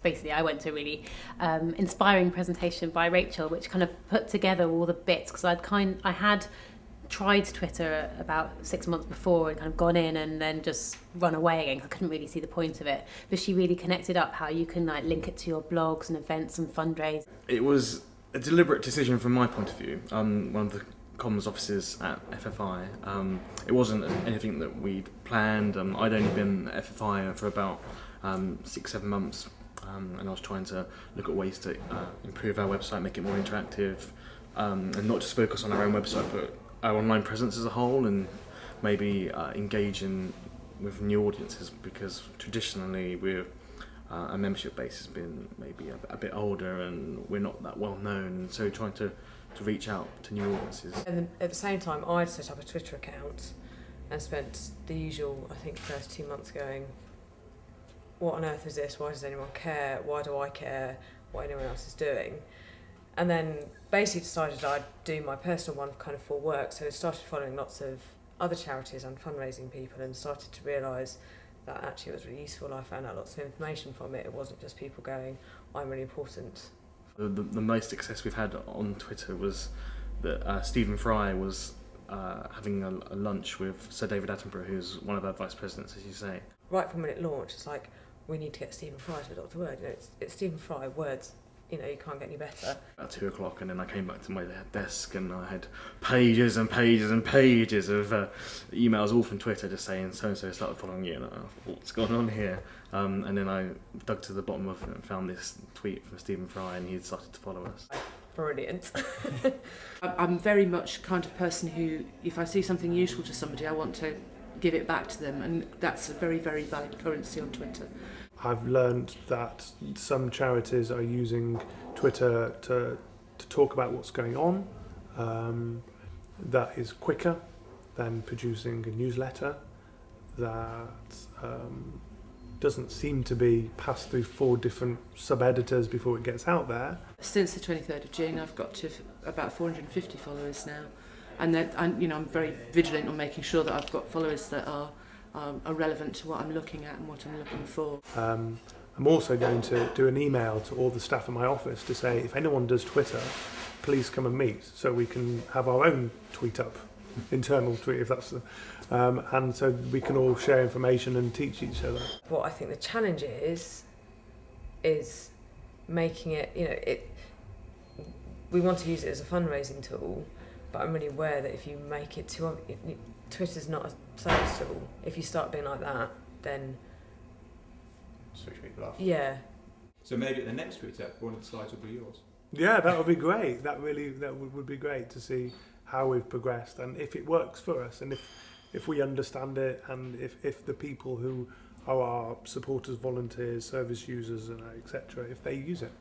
Basically, I went to a really inspiring presentation by Rachel, which kind of put together all the bits, because I had tried Twitter about 6 months before and kind of gone in and then just run away again, because I couldn't really see the point of it. But she really connected up how you can like link it to your blogs and events and fundraise. It was a deliberate decision from my point of view. One of the comms officers at FFI. It wasn't anything that we'd planned. I'd only been at FFI for about 6-7 months, and I was trying to look at ways to improve our website, make it more interactive, and not just focus on our own website, but our online presence as a whole, and maybe engage with new audiences, because traditionally our membership base has been maybe a bit older and we're not that well known, so trying to reach out to new audiences. And at the same time, I'd set up a Twitter account and spent the usual, I think, first 2 months going, what on earth is this? Why does anyone care? Why do I care what anyone else is doing? And then basically decided I'd do my personal one kind of for work. So I started following lots of other charities and fundraising people, and started to realise that actually it was really useful. I found out lots of information from it. It wasn't just people going, I'm really important. The most success we've had on Twitter was that Stephen Fry was having a lunch with Sir David Attenborough, who's one of our vice presidents, as you say. Right from when it launched, it's like, we need to get Stephen Fry to adopt the word. You know, it's Stephen Fry, words. You know, you can't get any better. At 2 o'clock, and then I came back to my desk and I had pages and pages and pages of emails, all from Twitter, just saying so-and-so started following you, and I thought, what's going on here? And then I dug to the bottom of it and found this tweet from Stephen Fry, and he had started to follow us. Brilliant. I'm very much kind of person who, if I see something useful to somebody, I want to give it back to them, and that's a very, very valid currency on Twitter. I've learned that some charities are using Twitter to talk about what's going on. That is quicker than producing a newsletter. That doesn't seem to be passed through 4 different sub-editors before it gets out there. Since the 23rd of June, I've got to about 450 followers now, and I'm very vigilant on making sure that I've got followers that are relevant to what I'm looking at and what I'm looking for. I'm also going to do an email to all the staff in my office to say, if anyone does Twitter, please come and meet, so we can have our own tweet up, internal tweet, if that's the, and so we can all share information and teach each other. What I think the challenge is making it, we want to use it as a fundraising tool, but I'm really aware that if you make it too, Twitter's not a sales tool. If you start being like that, then switch people off. Yeah. So maybe at the next tweet-up, one of the slides will be yours. Yeah, that would be great. That would be great to see how we've progressed, and if it works for us, and if we understand it, and if the people who are our supporters, volunteers, service users, and etc., if they use it.